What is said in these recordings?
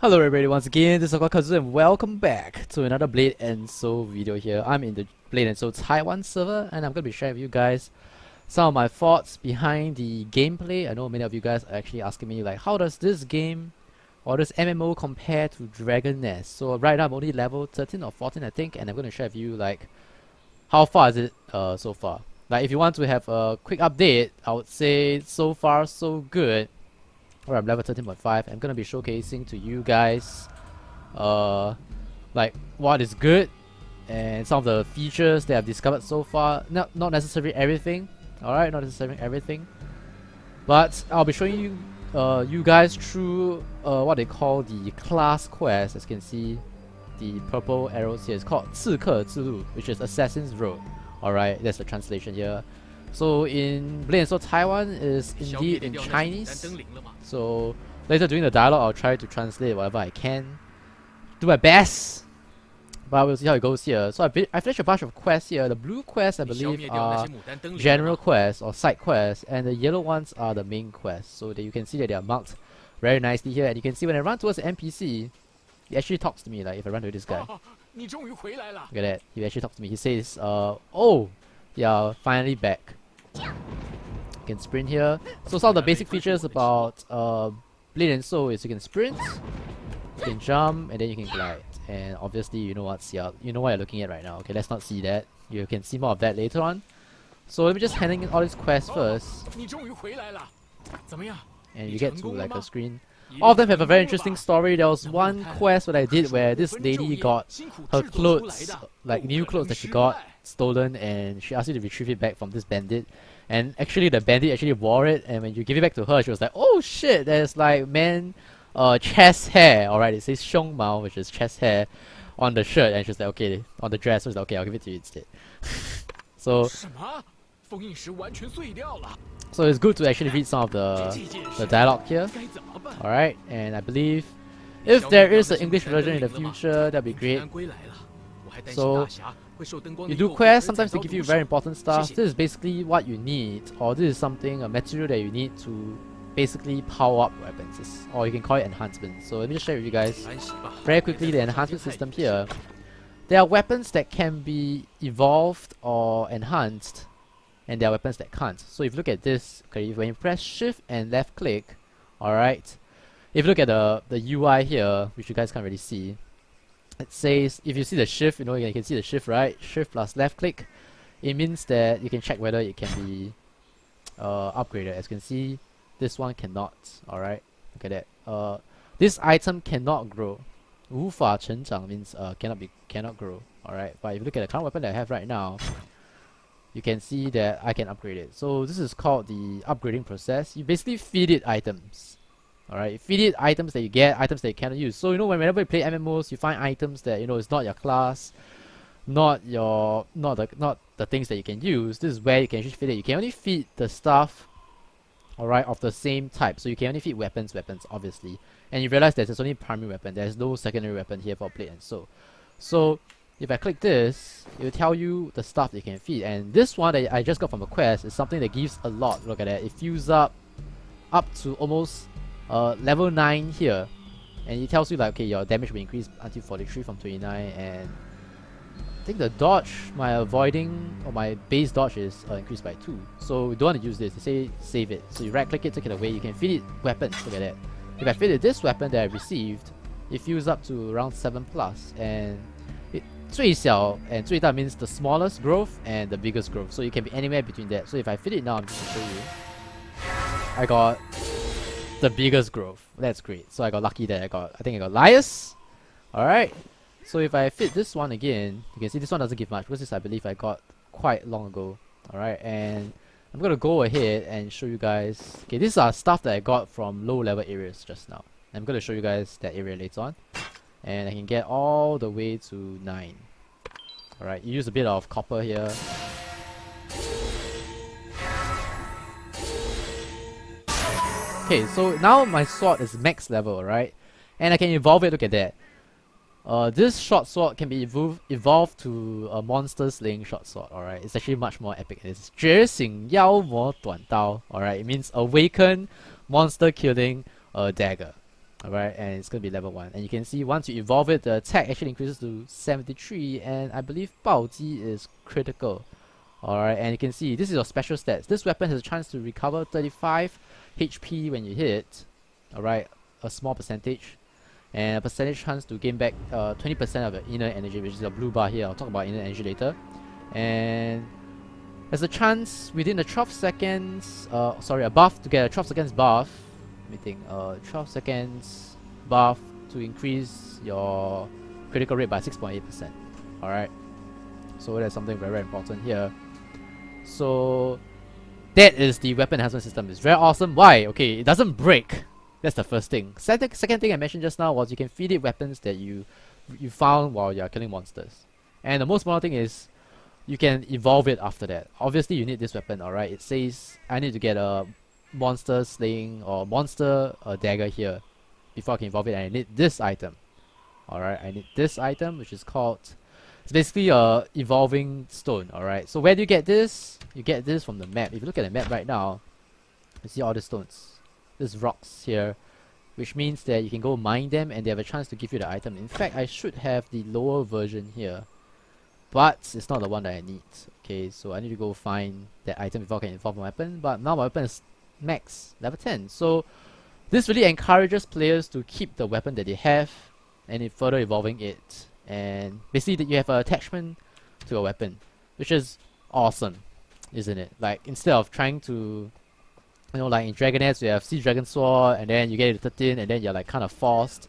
Hello everybody, once again, this is AikawaKazu and welcome back to another Blade and Soul video here. I'm in the Blade and Soul Taiwan server and I'm going to be sharing with you guys some of my thoughts behind the gameplay. I know many of you guys are actually asking me like, how does this game or this MMO compare to Dragon Nest? So right now I'm only level 13 or 14 I think, and I'm going to share with you like how far is it so far. Like if you want to have a quick update, I would say so far so good. Where I'm level 13.5, I'm gonna be showcasing to you guys like what is good and some of the features that I've discovered so far. Not necessarily everything, alright, not necessarily everything, but I'll be showing you you guys through what they call the class quest. As you can see, the purple arrows here is called 刺客之路, which is Assassin's Road. Alright, that's the translation here. So in Blade and Soul Taiwan is indeed in Chinese. So later during the dialogue I'll try to translate whatever I can. Do my best. But we'll see how it goes here. So I finished a bunch of quests here. The blue quests I believe are general quests or side quests, and the yellow ones are the main quests. So that you can see that they are marked very nicely here, and you can see when I run towards the NPC, he actually talks to me. Like if I run to this guy, look at that, he actually talks to me. He says, oh, yeah, finally back. You can sprint here. So some of the basic features about Blade and Soul is you can sprint, you can jump, and then you can glide. And obviously you know what you're looking at right now. Okay, let's not see that. You can see more of that later on. So let me just handing in all these quests first. And you get to like a screen. All of them have a very interesting story. There was one quest that I did where this lady got her clothes, like new clothes that she got, stolen, and she asked you to retrieve it back from this bandit. And actually the bandit actually wore it, and when you give it back to her, she was like, oh shit, there's like man chest hair. Alright, it says 胸毛, which is chest hair, on the shirt, and she's like, okay, on the dress. So she's like, okay, I'll give it to you instead. So it's good to actually read some of the dialogue here. Alright, and I believe if there is an English version in the future, that'd be great. So you do quests, sometimes they give you very important stuff. This is basically what you need, or this is something, a material that you need to basically power up weapons, or you can call it enhancement. So let me just share with you guys very quickly the enhancement system here. There are weapons that can be evolved or enhanced, and there are weapons that can't. So if you look at this, okay, when you press shift and left click, alright, if you look at the UI here, which you guys can't really see, it says, if you see the shift, you can see the shift, right? Shift plus left click, it means that you can check whether it can be upgraded. As you can see, this one cannot, alright, look at that. This item cannot grow. 无法成长 means cannot grow, alright. But if you look at the current weapon that I have right now, you can see that I can upgrade it. So this is called the upgrading process. You basically feed it items. Alright, you feed it items that you get, items that you cannot use. So whenever you play MMOs, you find items that it's not your class, not the things that you can use. This is where you can actually feed it. You can only feed the stuff, alright, of the same type. So you can only feed weapons, obviously. And you realize that there's only primary weapon, there's no secondary weapon here for Blade and Soul. So if I click this, it will tell you the stuff that you can feed. And this one that I just got from a quest is something that gives a lot. Look at that, it fills up to almost level 9 here. And it tells you like, okay, your damage will increase until 43 from 29, and I think the dodge, my avoiding or my base dodge is increased by 2. So we don't want to use this. They say save it. So you right click it, take it away. You can feed it weapons. Look at that. If I feed it this weapon that I received, it fills up to around 7+, and 最小 and 最大 means the smallest growth and the biggest growth. So you can be anywhere between that. So if I feed it now, I'm just going to show you. I got the biggest growth. That's great. So I got lucky that I think I got Lias. Alright. So if I fit this one again, you can see this one doesn't give much because this I believe I got quite long ago. Alright, and I'm gonna go ahead and show you guys. Okay, these are stuff that I got from low level areas just now. I'm gonna show you guys that area later on. And I can get all the way to 9. Alright, you use a bit of copper here. Okay, so now my sword is max level, right? And I can evolve it, look at that. This short sword can be evolved to a monster slaying short sword, alright? It's actually much more epic. It's 觉醒妖魔短刀, alright? It means awaken monster killing dagger. Alright, and it's gonna be level 1. And you can see once you evolve it, the attack actually increases to 73, and I believe 暴击 is critical. Alright, and you can see this is your special stats. This weapon has a chance to recover 35 HP when you hit. Alright, a small percentage. And a percentage chance to gain back 20% of your inner energy, which is your blue bar here. I'll talk about inner energy later. And there's a chance within the 12 seconds, a buff to get a 12 seconds buff. Let me think, 12 seconds buff to increase your critical rate by 6.8%. Alright, so that's something very, very important here. So that is the weapon enhancement system. It's very awesome. Why? Okay, it doesn't break. That's the first thing. Second thing I mentioned just now was you can feed it weapons that you found while you're killing monsters. And the most important thing is you can evolve it after that. Obviously you need this weapon, alright? It says I need to get a monster slaying or monster dagger here before I can evolve it, and I need this item. Alright, I need this item, which is called, it's basically a evolving stone. Alright, so where do you get this? You get this from the map. If you look at the map right now, you see all the stones. There's rocks here, which means that you can go mine them and they have a chance to give you the item. In fact, I should have the lower version here, but it's not the one that I need. Okay, so I need to go find that item before I can evolve my weapon, but now my weapon is max level 10. So this really encourages players to keep the weapon that they have and further evolving it. And basically that you have an attachment to a weapon, which is awesome, isn't it? Like instead of trying to, you know, like in Dragonets you have Sea Dragon Sword and then you get it to 13 and then you're like kind of forced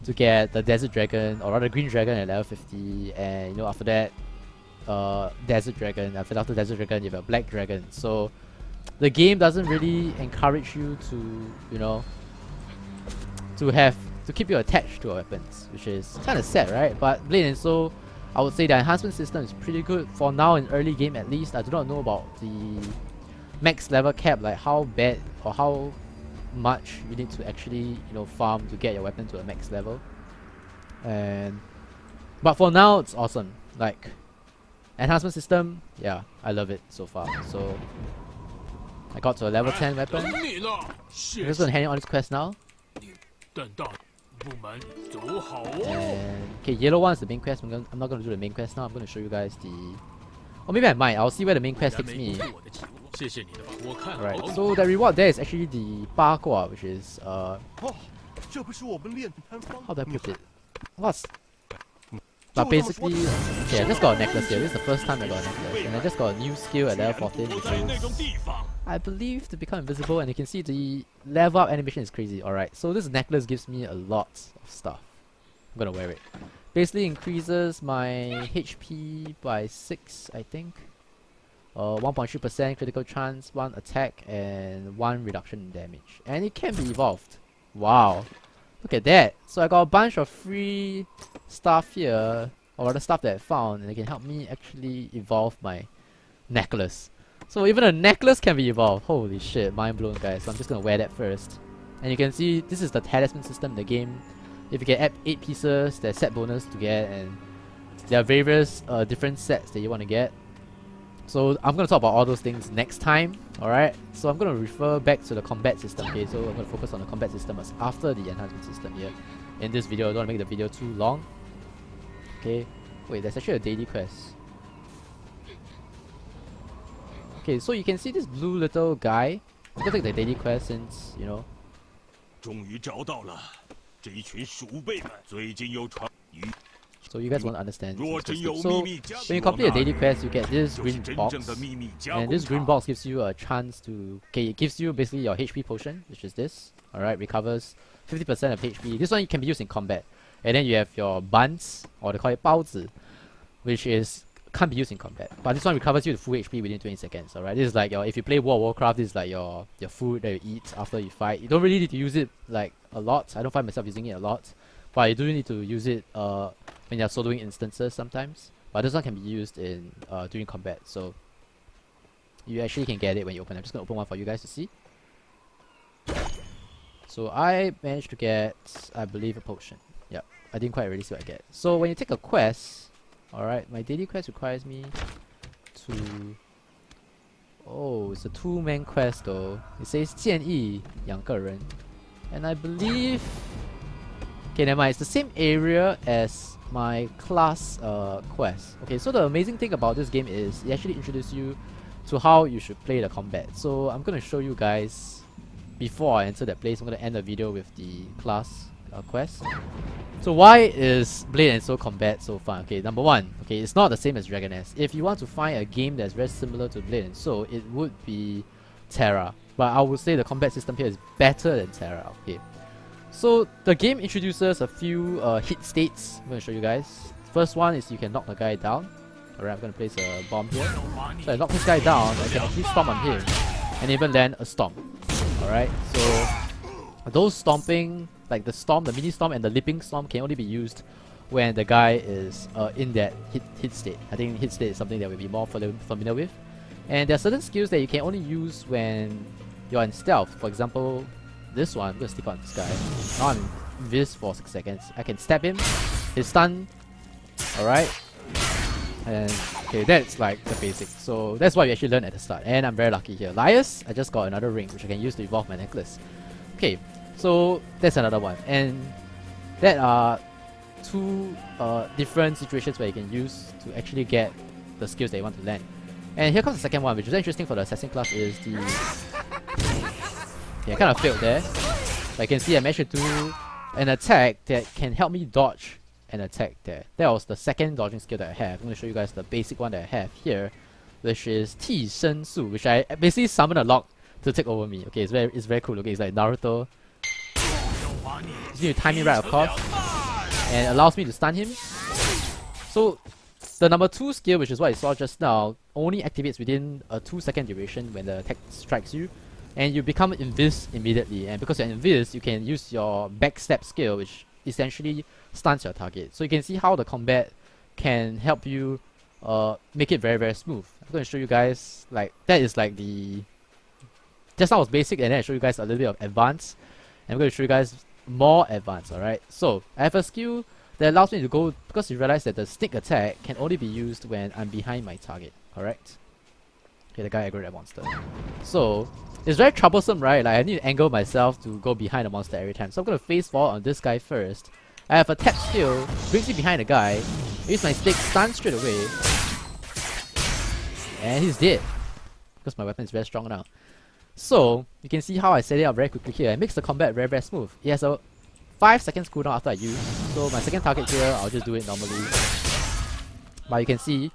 to get the Desert Dragon or rather Green Dragon at level 50, and you know after that Desert Dragon, after Desert Dragon you have a Black Dragon. So the game doesn't really encourage you to, you know, to keep you attached to your weapons, which is kind of sad, right? But Blade and Soul, I would say the enhancement system is pretty good for now in early game at least. I do not know about the max level cap, like how bad or how much you need to actually, you know, farm to get your weapon to a max level. But for now it's awesome. Like enhancement system, yeah, I love it so far. So I got to a level 10 weapon. I'm just gonna hand it on this quest now. And okay, yellow one is the main quest. I'm not gonna do the main quest now. I'm gonna show you guys the, or maybe I might. I'll see where the main quest takes me. Alright, so the reward there is actually the 八卦, which is how do I put it? But basically, okay, I just got a necklace here. This is the first time I got a necklace, and I just got a new skill at level 14, which is, I believe, to become invisible. And you can see the level up animation is crazy. Alright, so this necklace gives me a lot of stuff. I'm gonna wear it. Basically increases my HP by 6, I think. 1.3% critical chance, 1 attack, and 1 reduction in damage. And it can be evolved. Wow. Look at that. So I got a bunch of free stuff here, or rather stuff that I found, and it can help me actually evolve my necklace. So even a necklace can be evolved. Holy shit, mind blown, guys. So I'm just gonna wear that first. And you can see this is the talisman system in the game. If you get 8 pieces, there's set bonus to get, and there are various different sets that you want to get. So I'm going to talk about all those things next time, alright? So I'm going to refer back to the combat system, okay? So I'm going to focus on the combat system as after the enhancement system here. In this video, I don't want to make the video too long. Okay, wait, there's actually a daily quest. Okay, so you can see this blue little guy. I'm going to take the daily quest since, you know. So you guys won't understand. So when you complete a daily quest, you get this green box, and this green box gives you a chance to, okay, it gives you basically your HP potion, which is this. Alright, recovers 50% of HP. This one can be used in combat. And then you have your buns, or they call it 包子, which is can't be used in combat. But this one recovers you to full HP within 20 seconds. Alright, this is like your, if you play World of Warcraft, this is like your food that you eat after you fight. You don't really need to use it like a lot. I don't find myself using it a lot, but you do need to use it when you're soloing instances sometimes. But this one can be used in during combat, so you actually can get it when you open it. I'm just gonna open one for you guys to see. So I managed to get, I believe, a potion. Yep, I didn't quite really see what I get. So when you take a quest, alright, my daily quest requires me to, oh, it's a 2-man quest though. It says 建议2个人, and I believe Okay, never mind. It's the same area as my class quest. Okay, so the amazing thing about this game is it actually introduces you to how you should play the combat. So I'm gonna show you guys before I enter that place. I'm gonna end the video with the class quest. So why is Blade & Soul combat so fun? Okay, number one, okay, it's not the same as Dragon S. If you want to find a game that's very similar to Blade & Soul, it would be Terra. But I would say the combat system here is better than Terra. Okay, so the game introduces a few hit states. I'm going to show you guys. First one is you can knock the guy down. Alright, I'm going to place a bomb here. So I knock this guy down, I can actually stomp on him and even land a stomp. Alright, so those stomping, like the stomp, the mini stomp and the leaping stomp can only be used when the guy is in that hit state. I think hit state is something that we'll be more familiar with. And there are certain skills that you can only use when you're in stealth. For example, this one, I'm gonna stick on this guy. Now I'm in this for 6 seconds. I can stab him, he's stunned. Alright. And okay, that's like the basics. So that's what you actually learn at the start. And I'm very lucky here. Lias, I just got another ring which I can use to evolve my necklace. Okay, so that's another one. And there are two different situations where you can use to actually get the skills that you want to land. And here comes the second one, which is interesting for the assassin class, is the... Okay, I kind of failed there. But you can see I managed to do an attack that can help me dodge an attack there. That was the second dodging skill that I have. I'm going to show you guys the basic one that I have here, which is Ti Shen Su, which I basically summon a lock to take over me. Okay, it's very cool. Okay, it's like Naruto. You need to time me right, of course, and it allows me to stun him. So the number 2 skill, which is what I saw just now, only activates within a 2-second duration when the attack strikes you, and you become invis immediately. And because you're invis, you can use your backstep skill, which essentially stuns your target. So you can see how the combat can help you make it very smooth. I'm going to show you guys, like, that is like the... Just now was basic, and then I show you guys a little bit of advanced. And I'm going to show you guys more advanced, alright? So I have a skill that allows me to go, because you realize that the sneak attack can only be used when I'm behind my target, correct? Okay, the guy aggroed that monster. So it's very troublesome, right? Like I need to angle myself to go behind the monster every time. So I'm going to face forward on this guy first. I have a tap skill, brings me behind the guy, use my stick, stun straight away, and he's dead. Because my weapon is very strong now. So you can see how I set it up very quickly here. It makes the combat very smooth. It has a 5 seconds cooldown after I use. So my second target here, I'll just do it normally. But you can see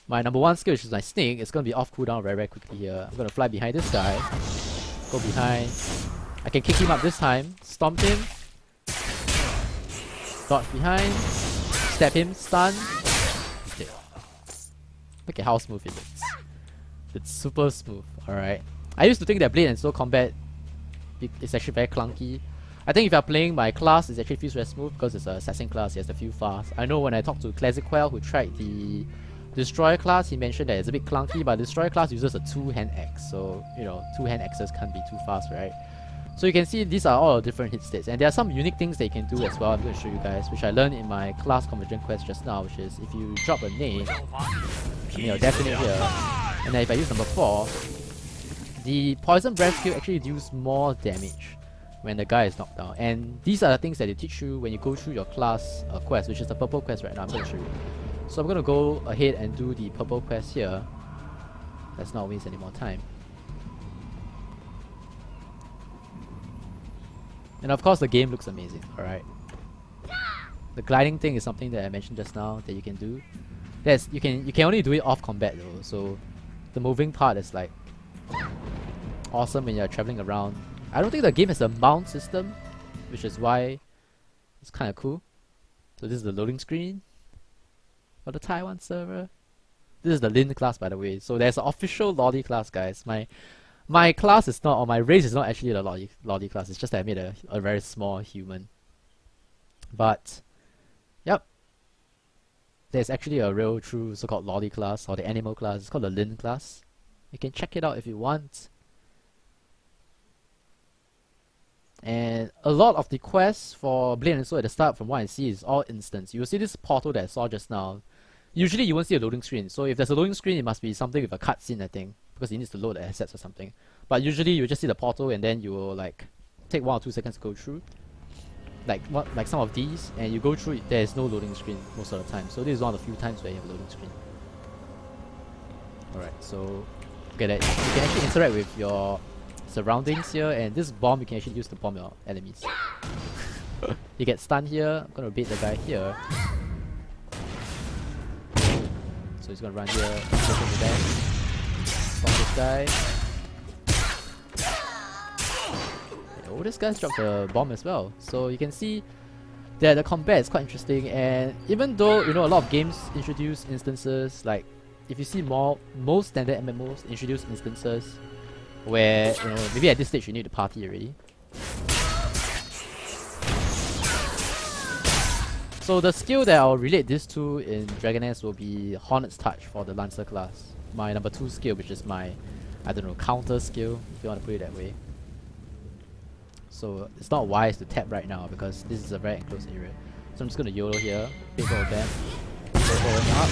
my number 1 skill, which is my sneak, is going to be off cooldown very quickly here. I'm going to fly behind this guy, go behind. I can kick him up this time, stomp him, dodge behind, stab him, stun. He's dead. Look at how smooth it looks. It's super smooth, alright. I used to think that Blade & Soul combat is actually very clunky. I think if you're playing my class, it actually feels very smooth because it's an assassin class, it has a few fast. I know when I talked to Classiquel, who tried the Destroyer class, he mentioned that it's a bit clunky, but Destroyer class uses a 2-hand axe, so you know, 2-hand axes can't be too fast, right? So you can see these are all different hit states, and there are some unique things that you can do as well. I'm going to show you guys, which I learned in my class conversion quest just now, which is if you drop a nade, definitely here, and then if I use number 4, the poison breath skill actually deals more damage when the guy is knocked down. And these are the things that they teach you when you go through your class quest, which is the purple quest right now. I'm going to show you. So I'm going to go ahead and do the purple quest here. Let's not waste any more time. And of course the game looks amazing, alright. The gliding thing is something that I mentioned just now that you can do. You can only do it off combat though, so the moving part is like awesome when you're traveling around. I don't think the game has a mount system, which is why it's kind of cool. So this is the loading screen for the Taiwan server. This is the Lin class, by the way. So there's an official Lolly class, guys. My class is not, or my race is not actually the Lolly class. It's just that I made a very small human. But yep, there's actually a real true so-called Lolly class, or the animal class. It's called the Lin class. You can check it out if you want. And a lot of the quests for Blade & Soul at the start, from what I see, is all instance. You will see this portal that I saw just now. Usually you won't see a loading screen, so if there's a loading screen, it must be something with a cutscene, I think, because it needs to load the assets or something. But usually you just see the portal and then you will like take 1 or 2 seconds to go through. like some of these, and you go through it, there is no loading screen most of the time. So this is one of the few times where you have a loading screen. Alright, so look at that. You can actually interact with your surroundings here, and this bomb you can actually use to bomb your enemies. You get stunned here. I'm gonna bait the guy here. So he's gonna run here, go from the back, bomb this guy. Oh, this guy's dropped the bomb as well. So you can see that the combat is quite interesting, and even though a lot of games introduce instances, like if you see most standard MMOs introduce instances where maybe at this stage you need to party already. So the skill that I'll relate this to in Dragoness will be Hornet's Touch for the Lancer class. My number 2 skill, which is my, I don't know, counter skill, if you want to put it that way. So it's not wise to tap right now because this is a very enclosed area. So I'm just gonna YOLO here, big all of them, go forward up.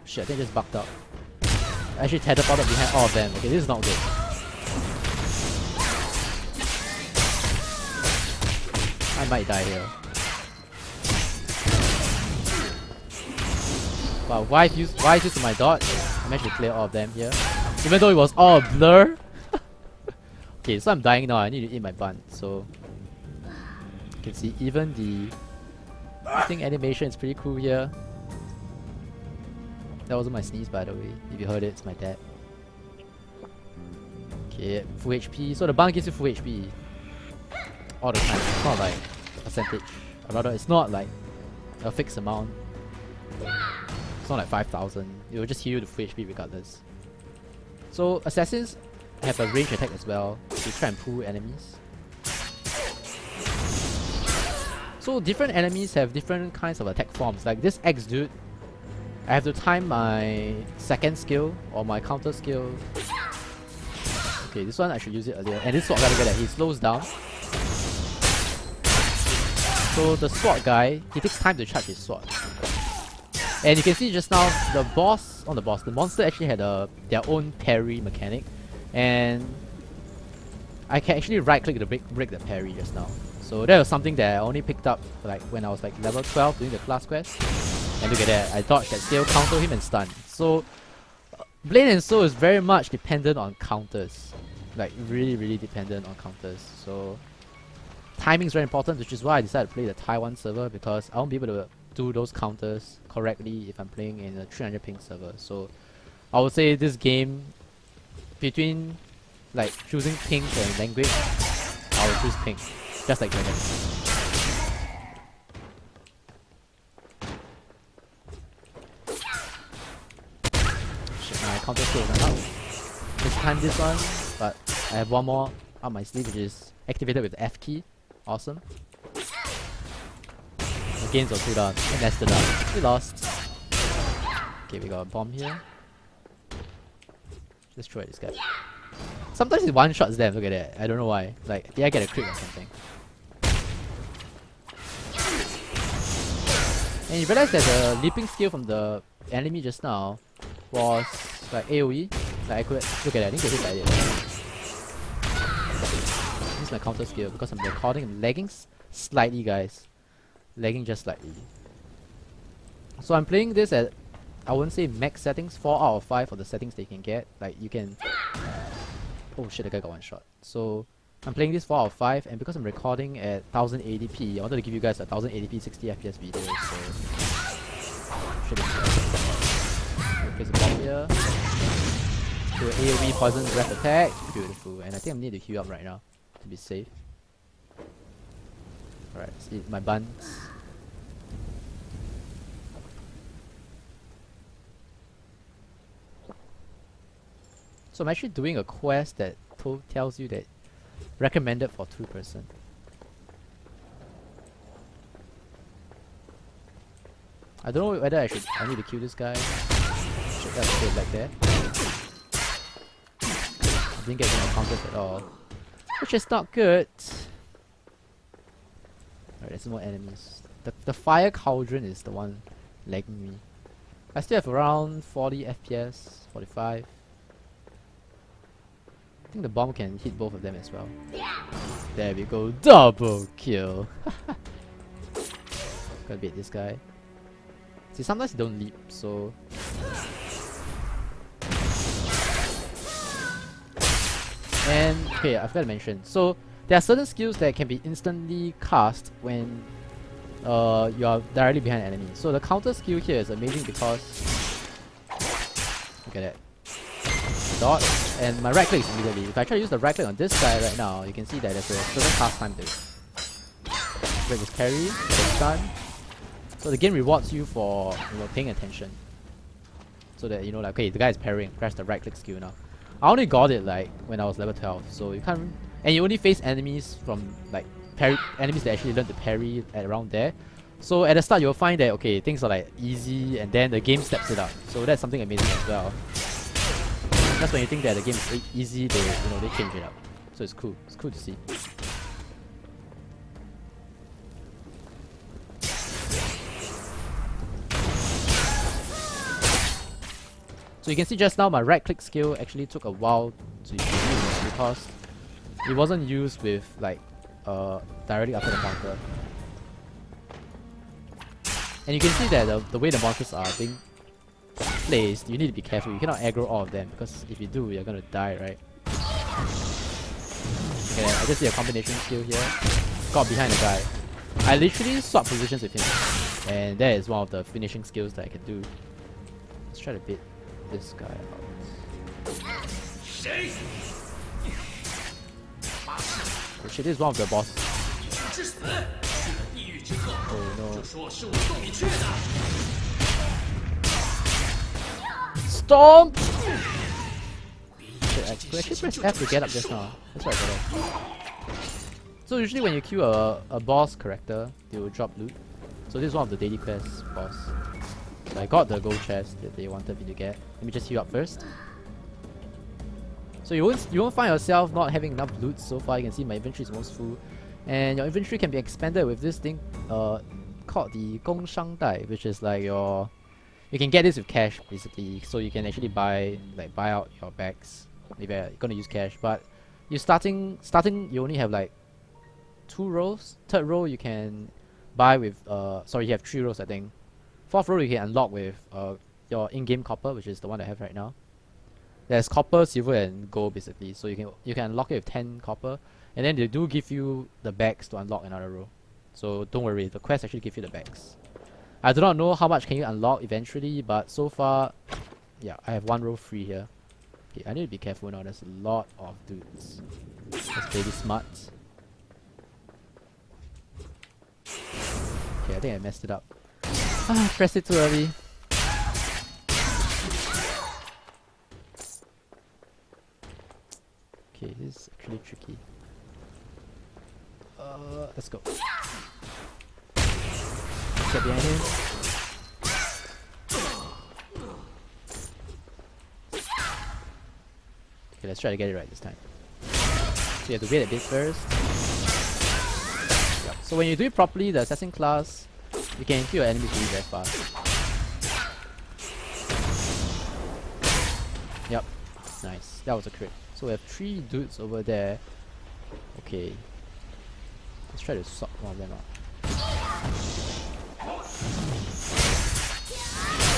Shit, I think I just bugged out. I actually teleported behind all of them. Okay, this is not good. I might die here. But why use to my dodge? I managed to clear all of them here. Even though it was all a blur. Okay, so I'm dying now. I need to eat my bun. So you can see even the thing animation is pretty cool here. That wasn't my sneeze, by the way. If you heard it, it's my dad. Okay, full HP. So the bun gives you full HP all the time. It's not like a percentage. Or rather, it's not like a fixed amount. It's not like 5,000. It will just heal you to full HP regardless. So assassins have a range attack as well to try and pull enemies. So different enemies have different kinds of attack forms. Like this X dude, I have to time my second skill or my counter skill. Okay, this one I should use it earlier. And this sword guy, look at that, he slows down. So the sword guy, he takes time to charge his sword. And you can see just now, the monster actually had their own parry mechanic. And I can actually right click to break the parry just now. So that was something that I only picked up like when I was like level 12 doing the class quest. And look at that, I dodged that skill, counter him and stun. So Blade and Soul is very much dependent on counters. Like really dependent on counters. So timing is very important, which is why I decided to play the Taiwan server, because I won't be able to do those counters correctly if I'm playing in a 300 ping server. So I would say this game, between like choosing pings and language, I will choose ping. Just like Dragon. Shit, my counter skill ran out. This time this one, but I have one more up my sleeve, which is activated with the F key. Awesome. The games are cooldown and nested up. We lost. Okay, we got a bomb here. Destroy this guy. Sometimes it one-shots them, look at that. I don't know why. Like, did I get a crit or something? And you realize that the leaping skill from the enemy just now was like AoE. Like I could look at that, I didn't get hit by it. This is my counter skill because I'm recording. I'm lagging slightly, guys. Lagging just slightly. So I'm playing this at, I wouldn't say max settings, 4 out of 5 for the settings they can get. Like you can. Oh shit, the guy got one shot. So I'm playing this 4 out of 5, and because I'm recording at 1080p, I wanted to give you guys a 1080p 60 FPS video. So should place a bomb here. Do an AoE poison breath attack. Beautiful. And I think I need to heal up right now to be safe. Alright, let's eat my buns. So I'm actually doing a quest that tells you that recommended for 2-person. I don't know whether I need to kill this guy. Shit, that's good like that. I didn't get any counters at all, which is not good. Alright, there's more enemies. The fire cauldron is the one lagging me. I still have around 40 FPS, 45. I think the bomb can hit both of them as well. There we go, double kill. Gotta beat this guy. See, sometimes you don't leap, so... And, okay, I forgot to mention. So, there are certain skills that can be instantly cast when you are directly behind an enemy. So the counter skill here is amazing because... Look at that. Dodge, and my right click is immediately. If I try to use the right click on this guy right now, you can see that there's a certain cast time to it. Break his parry, get stun. So the game rewards you for paying attention. So that like, okay, the guy is parrying, press the right click skill now. I only got it like when I was level 12, so you can't, and you only face enemies from like enemies that actually learn to parry at around there. So at the start you'll find that okay, things are like easy, and then the game steps it up. So that's something amazing as well. That's when you think that the game is easy, they they change it up. So it's cool. It's cool to see. So you can see just now my right click skill actually took a while to use because it wasn't used with like directly after the counter. And you can see that the way the monsters are being placed, you need to be careful. You cannot aggro all of them because if you do, you're gonna die, right? Okay, I just see a combination skill here. Got behind the guy. I literally swap positions with him, and that is one of the finishing skills that I can do. Let's try to beat this guy out. Oh shit, this is one of the bosses. Oh no. Stomp! Shit, I could actually press F to get up just now. That's what I got off. So usually when you kill a boss character, they will drop loot. So this is one of the daily quests boss. So I got the gold chest that they wanted me to get. Let me just heal up first. So you won't find yourself not having enough loot so far. You can see my inventory is almost full. And your inventory can be expanded with this thing called the Gongshang Dai, which is like your... You can get this with cash basically, so you can actually buy out your bags. Maybe you're gonna use cash, but you starting you only have like 2 rows. Third row you can buy with sorry, you have 3 rows I think. Fourth row you can unlock with your in-game copper, which is the one I have right now. There's copper, silver, and gold basically, so you can unlock it with 10 copper, and then they do give you the bags to unlock another row. So don't worry, the quest actually give you the bags. I do not know how much can you unlock eventually, but so far, yeah, I have 1 row free here. Okay, I need to be careful now. There's a lot of dudes. Let's play this smart. Okay, I think I messed it up. Ah, pressed it too early. Okay, this is actually tricky. Let's go. Get behind him. Okay, let's try to get it right this time. So you have to wait a bit first. Yep. So when you do it properly, the assassin class, you can kill your enemies really very fast. Yep, nice. That was a crit. So we have 3 dudes over there. Okay. Let's try to swap one of them out.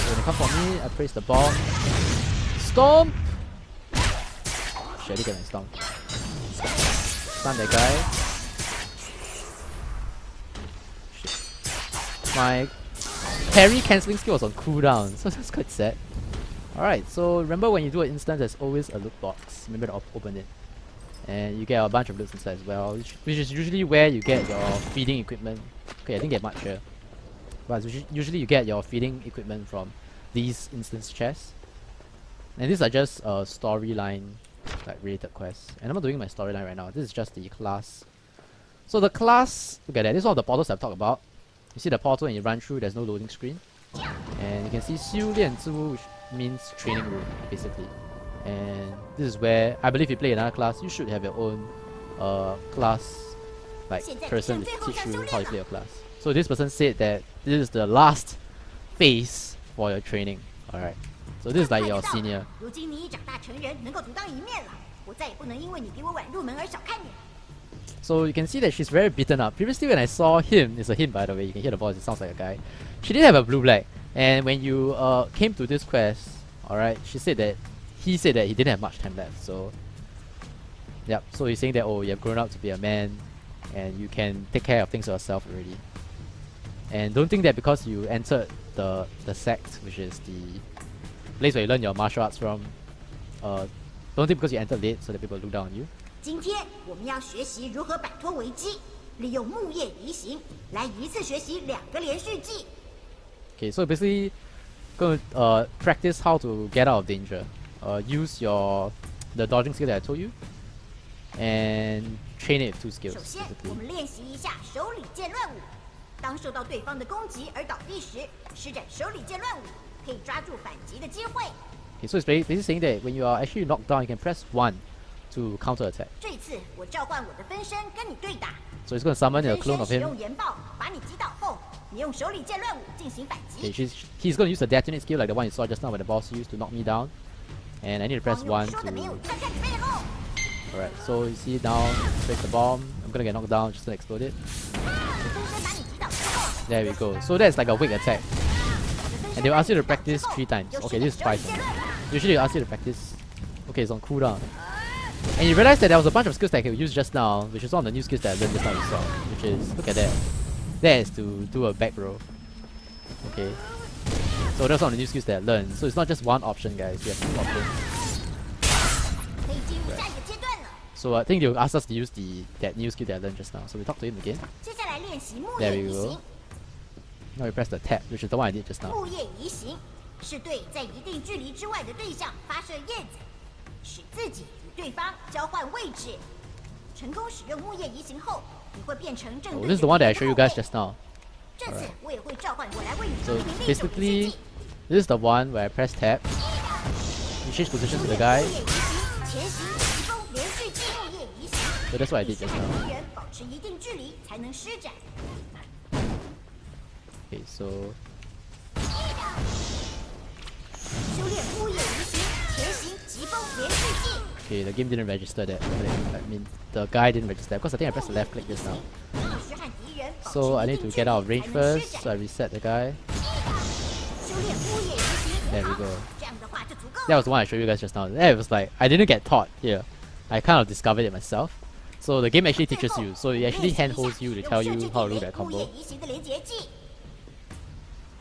When they come for me, I praise the bomb. Stomp! Shit, I didn't get my stomp. Stun that guy. Shit. My parry cancelling skill was on cooldown, so that's quite sad. Alright, so remember when you do an instance, there's always a loot box. Remember to open it. And you get a bunch of loots inside as well, which is usually where you get your feeding equipment. Okay, I didn't get much here. But usually you get your feeding equipment from these instance chests. And these are just storyline like related quests. And I'm not doing my storyline right now, this is just the class. So the class, look at that, this is one of the portals I've talked about. You see the portal and you run through, there's no loading screen. And you can see Xiu Lian Ziwu, which means training room, basically. And this is where, I believe if you play another class, you should have your own class like person to teach you how to play your class. So this person said that this is the last phase for your training. Alright. So this is like your senior. So you can see that she's very beaten up. Previously when I saw him, it's a him by the way, you can hear the voice, it sounds like a guy. She didn't have a blue black. And when you came to this quest, alright, he said that he didn't have much time left. So yep, so he's saying that, oh, you have grown up to be a man and you can take care of things yourself already. And don't think that because you entered the sect, which is the place where you learn your martial arts from, don't think because you entered late so that people look down on you. 今天我们要学习如何摆脱危机，利用木叶移形来一次学习2个连续技。Okay, so basically, going to practice how to get out of danger. Use the dodging skill that I told you, and train it with 2 skills. 首先，我们练习一下手里剑乱舞。当受到对方的攻击而倒地时，施展手里剑乱舞，可以抓住反击的机会。Okay, so it's basically saying that when you are actually knocked down, you can press 1 to counter attack. 这次我召唤我的分身跟你对打。So it's going to summon a clone of 使 him. 用岩爆把你击倒后，你用手里剑乱舞进行反击。Okay, he's going to use the detonate skill like the one you saw just now when the boss used to knock me down. And I need to press 1 to... Alright, so you see now, break the bomb. I'm going to get knocked down, just to explode it. There we go. So that's like a weak attack. And they will ask you to practice 3 times. Okay, this is twice. Usually they'll ask you to practice... Okay, it's on cooldown. And you realize that there was a bunch of skills that I could use just now, which is one of the new skills that I learned just now you saw. Which is, look at that. That is to do a back row. Okay. So that's one of the new skills that I learned. So it's not just one option, guys. You have 2 options. Right. So I think they'll ask us to use that new skill that I learned just now. So we talk to him again. There we go. Now we press the tab, which is the one I did just now. 是对在一定距离之外的对象发射叶子，使自己与对方交换位置。成功使用木叶移形后，你会变成正对。This is the one that I showed you guys just now. 这次我也会召唤过来为你 So basically, this is the one where I press tab. You change position to the guy. So that's what I did just now. Okay, so. Okay, the game didn't register that. I mean, the guy didn't register because I think I pressed the left click just now. So I need to get out of range first. So I reset the guy. There we go. That was the one I showed you guys just now. It was like I didn't get taught here. I kind of discovered it myself. So the game actually teaches you. So it actually handholds you to tell you how to do that combo.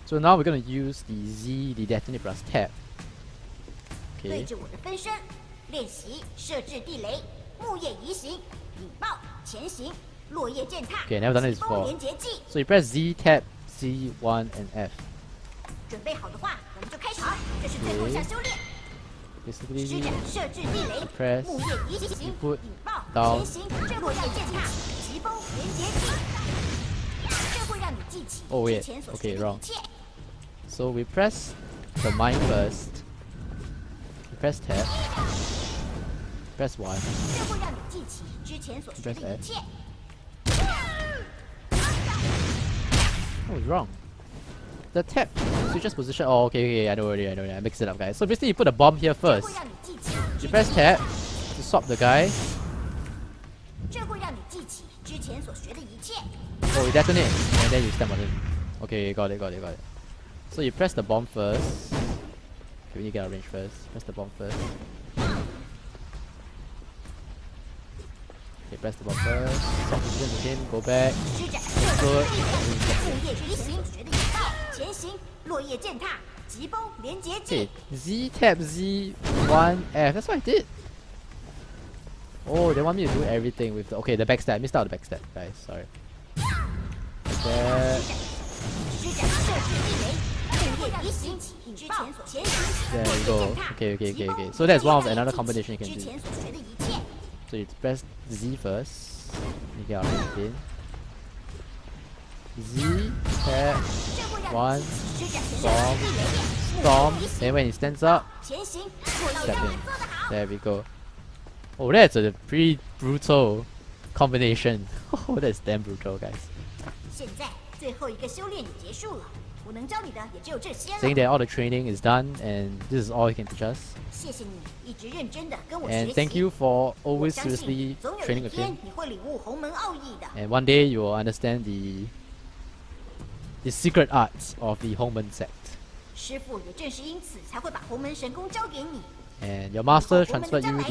So now we're gonna use the Z, the detonate plus tab. Okay. Okay, I never done this before. So you press Z, tab, C1 and F. Okay. Basically, press, input, down. Oh wait, okay, wrong. So we press the mine first. We press tab. Press 1. Press F. Oh, it's wrong. The tab switches position. Oh, okay, I know already, I mixed it up, guys. So basically, you put a bomb here first. You press tab to swap the guy. Oh, you detonate, and then you step on him. Okay, got it. So you press the bomb first. Okay, we need to get our range first. Press the bomb first. Okay, press the bomb first. Swap position with him, go back. Explode. Okay, Z tab Z1 F. That's what I did. Oh, they want me to do everything with the... Okay, the backstab. I missed out the backstab, guys. Sorry. There we go. Okay. So that's one of another combination you can do. So you press Z first. You get our range again. Z, tab, 1, storm. Then when he stands up, step in. There we go. Oh, that's a pretty brutal combination. Oh, that's damn brutal, guys. saying that all the training is done and this is all he can teach us. And thank you for always seriously training with him. And one day you will understand the secret arts of the Hongmen sect. And your master transferred you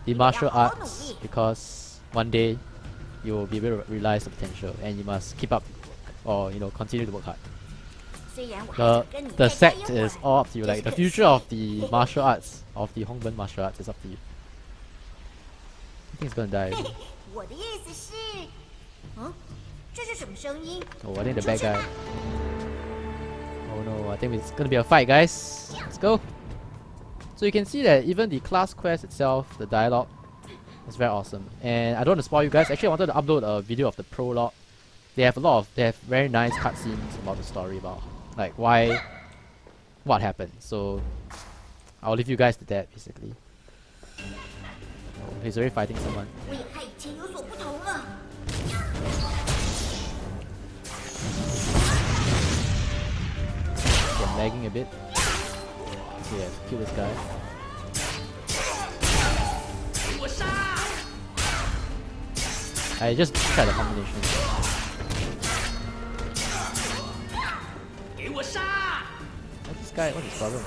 the martial arts because one day you will be able to realize the potential and you must keep up or continue to work hard. The sect is all up to you. Like the future of the martial arts, of the Hongmen martial arts, is up to you. I think it's gonna die. Oh, I think the bad guy. Oh no, I think it's gonna be a fight, guys. Let's go. So you can see that even the class quest itself, the dialogue, is very awesome. And I don't want to spoil you guys. Actually, I wanted to upload a video of the prologue. They have very nice cutscenes about the story, about like what happened. So I'll leave you guys to that basically. Oh, he's already fighting someone. I'm lagging a bit. Yeah, kill this guy. I just tried the combination. What's this guy? What's his problem?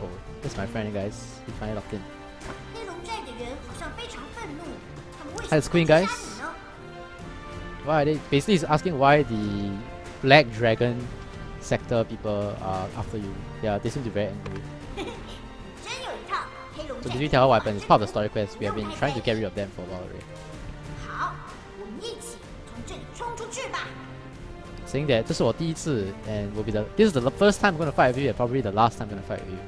Oh, that's my friend, guys. He finally locked in. Hi, it's Queen, guys. Why are they? Basically, he's asking why the Black Dragon sector people are after you. Yeah, they seem to be very angry. So did we tell her what happened? It's part of the story quest. We have been trying to get rid of them for a while already. Saying that this is my first time and this is the first time I'm gonna fight with you and probably the last time I'm gonna fight with you.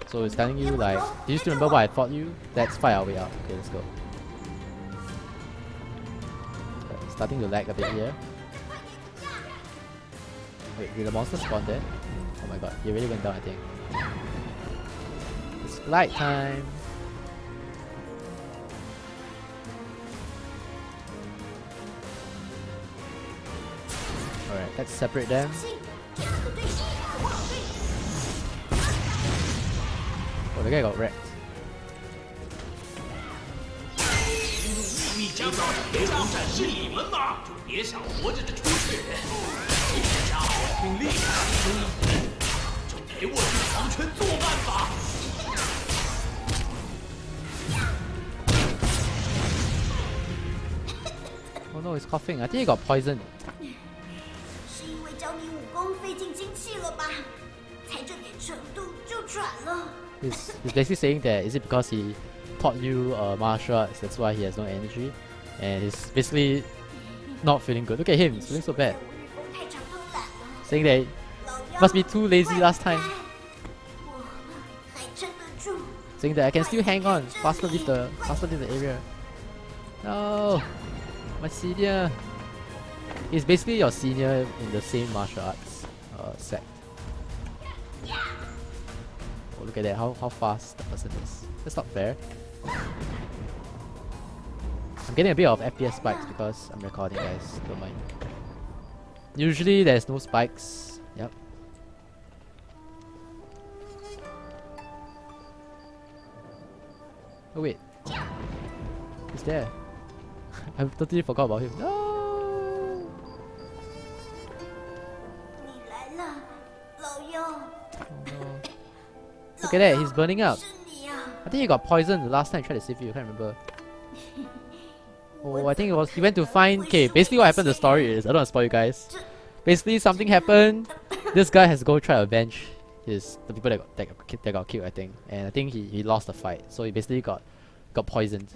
So it's telling you like, do you still remember why I fought you? Let's fight our way out. Okay, let's go. Starting to lag a bit here. Wait, did the monster spawn there? Oh my god, he really went down, I think. It's flight time. Alright, let's separate them. Oh, the guy got wrecked. Oh no, he's coughing. I think he got poisoned. He's basically saying that is it because he taught you martial arts, that's why he has no energy, and he's basically not feeling good. Look at him, he's feeling so bad. Saying that he must be too lazy last time. Saying that I can still hang on, faster leave the area. No, my senior. He's basically your senior in the same martial arts sect. Oh, look at that, how fast the person is. That's not fair. I'm getting a bit of FPS spikes because I'm recording, guys. Don't mind. Usually there's no spikes. Yep. Oh wait. He's there. I totally forgot about him. No! Look at that, he's burning up. I think he got poisoned the last time he tried to save you, I can't remember. Oh, I think he went to find... Okay, basically what happened in the story is, I don't want to spoil you guys. Basically something happened, this guy has to go try to avenge the people that got killed, I think. And I think he lost the fight, so he basically got poisoned.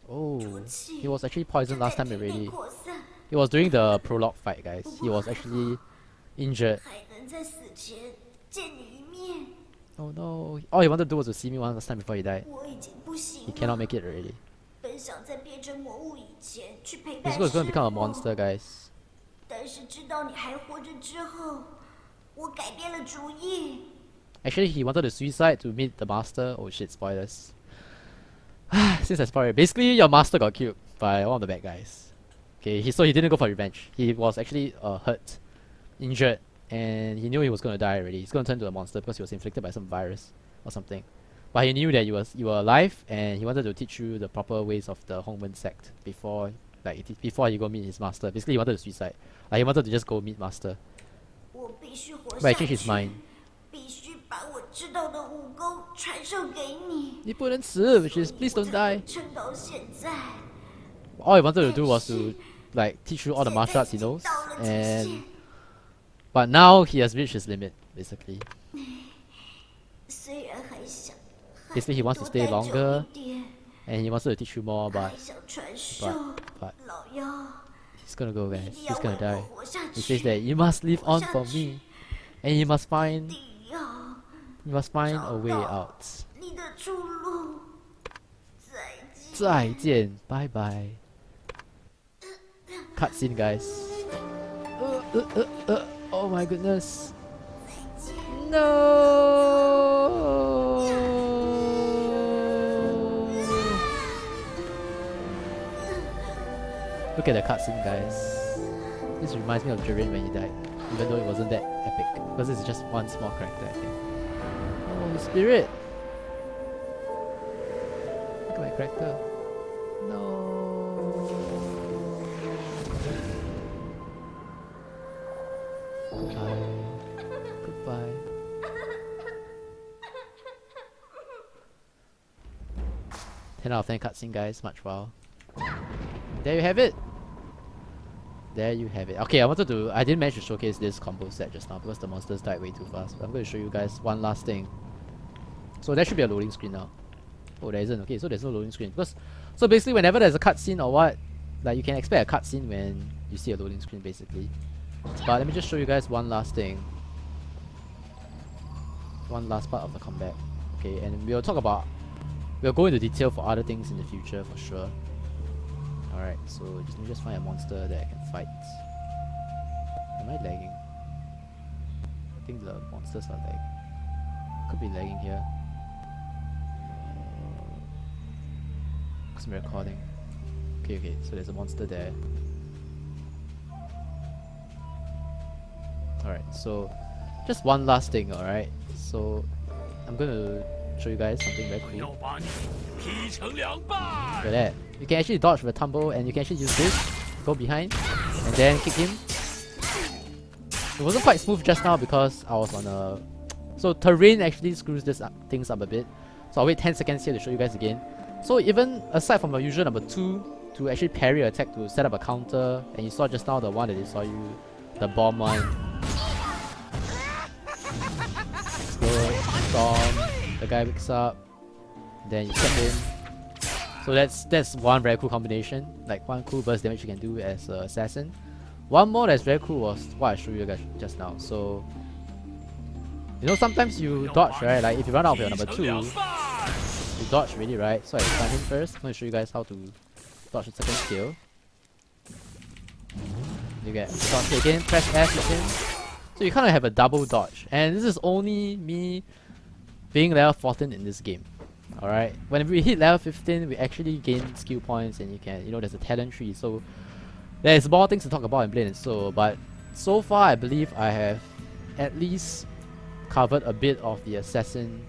Oh, he was actually poisoned last time already. It was during the prologue fight, guys. He was actually injured. Oh no, all he wanted to do was to see me one last time before he died. He cannot make it already. He's going to become a monster, guys. Actually, he wanted to suicide to meet the master. Oh shit, spoilers. Since I spoiled it, basically your master got killed by one of the bad guys. Okay, so he didn't go for revenge. He was actually hurt, injured, and he knew he was gonna die already. He's gonna turn to a monster because he was inflicted by some virus or something. But he knew that you were alive, and he wanted to teach you the proper ways of the Hongmen sect before he go meet his master. Basically, he wanted to suicide. Like he wanted to just go meet master. But he changed his mind. 你不能死 which is please don't die. All he wanted to do was to like teach you all the martial arts he knows, and but now he has reached his limit basically. Basically he wants to stay longer, and he wants to teach you more, but he's gonna go, guys. He's gonna die. He says that you must live on for me, and you must find a way out. 再见 bye bye. Cutscene, guys. Oh my goodness. No. Look at the cutscene, guys. This reminds me of Jiren when he died, even though it wasn't that epic, because it's just one small character, I think. Oh, spirit! Look at my character. No. Goodbye. 10 out of 10 cutscene, guys. Much wow. There you have it. There you have it. Okay, I didn't manage to showcase this combo set just now because the monsters died way too fast. But I'm going to show you guys one last thing. So there should be a loading screen now. Oh, there isn't. Okay, so there's no loading screen. So basically, whenever there's a cutscene or what, like you can expect a cutscene when you see a loading screen basically. But let me just show you guys one last thing. One last part of the combat. Okay, and we'll go into detail for other things in the future for sure. Alright, so let me just find a monster that I can fight. Am I lagging? I think the monsters are lagging. Could be lagging here. Because I'm recording. Okay, so there's a monster there. Alright, so just one last thing, alright? So I'm gonna show you guys something very cool. Look at that. You can actually dodge with a tumble, and you can actually use this, go behind, and then kick him. It wasn't quite smooth just now because I was on a... So terrain actually screws things up a bit. So I'll wait 10 seconds here to show you guys again. So even aside from a usual number 2, to actually parry your attack to set up a counter, and you saw just now the one that you saw the bomb one. Explode, storm, the guy wakes up, then you step in. So that's one very cool combination, like one cool burst damage you can do as an assassin. One more that's very cool was what I showed you guys just now. So you know sometimes you dodge, right? Like if you run out of your number 2, you dodge really, right? So I stun him first. I'm going to show you guys how to dodge the second skill. You get dodge again, press F with him. So you kind of have a double dodge, and this is only me being level 14 in this game. Alright, when we hit level 15, we actually gain skill points, and you can, there's a talent tree, so there's more things to talk about in Blade and Soul, but so far I believe I have at least covered a bit of the assassin,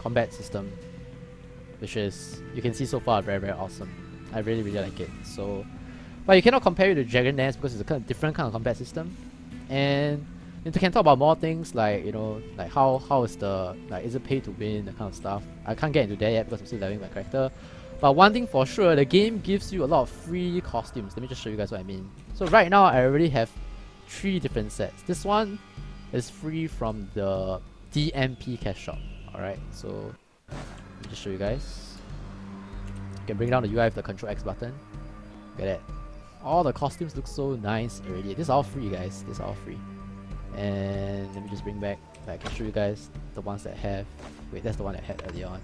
combat system, which is, you can see so far, very, very awesome. I really, really like it. So, but you cannot compare it to Dragon Dance because it's a kind of different kind of combat system, and you can talk about more things like, like how is the, like, is it pay to win, that kind of stuff. I can't get into that yet because I'm still leveling my character. But one thing for sure, the game gives you a lot of free costumes. Let me just show you guys what I mean. So right now, I already have 3 different sets. This one is free from the DMP cash shop. Alright, so let me just show you guys. You can bring down the UI with the Ctrl X button. Look at that. All the costumes look so nice already. This is all free, guys. This is all free. And let me just bring back, I can show you guys the ones that have, wait, that's the one that I had earlier on.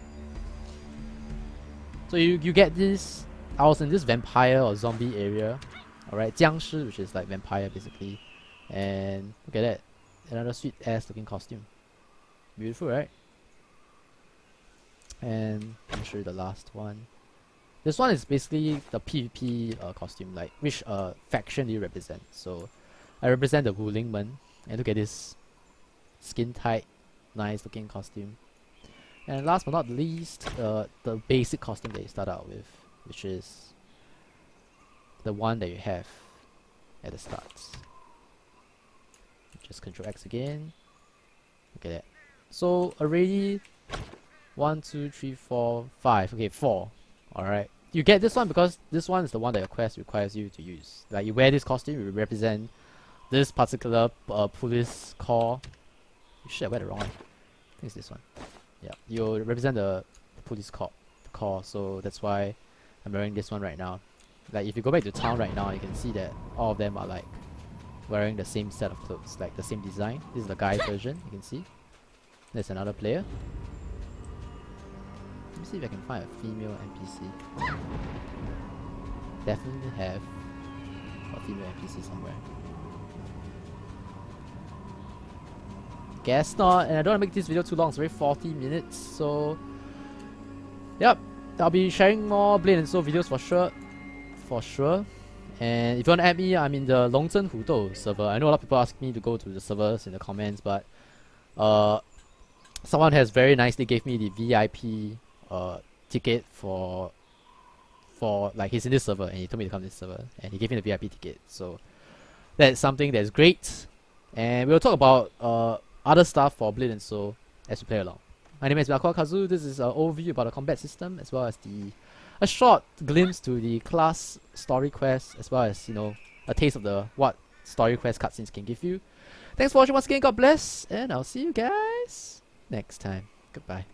So you get this, I was in this vampire or zombie area, alright, 僵尸, which is like vampire basically, and look at that, another sweet ass looking costume. Beautiful, right? And I'll show you the last one. This one is basically the PvP costume, like which faction do you represent? So I represent the Wulingmen, and look at this skin tight, nice looking costume. And last but not least, the basic costume that you start out with, which is the one that you have at the start. Just Control X again. Look at that. So already 1, 2, 3, 4, 5. Okay, 4. Alright. You get this one because this one is the one that your quest requires you to use. Like you wear this costume, you represent this particular police corps. Shit, I wear the wrong one. I think it's this one. Yeah, you represent the police corps, so that's why I'm wearing this one right now. Like if you go back to town right now, you can see that all of them are like wearing the same set of clothes, like the same design. This is the guy's version, you can see. There's another player. Let me see if I can find a female NPC. Definitely have a female NPC somewhere. Guess not, and I don't want to make this video too long, it's already 40 minutes, so yep, I'll be sharing more Blade and Soul videos for sure. And if you want to add me, I'm in the龍爭虎鬥server. I know a lot of people ask me to go to the servers in the comments, but someone has very nicely gave me the VIP ticket for like he's in this server and he told me to come to this server and he gave me the VIP ticket, so that's something that's great. And we'll talk about other stuff for Blade and Soul as we play along. My name is AikawaKazu. This is an overview about the combat system as well as a short glimpse to the class story quest as well as, you know, a taste of the what story quest cutscenes can give you. Thanks for watching once again, God bless, and I'll see you guys next time. Goodbye.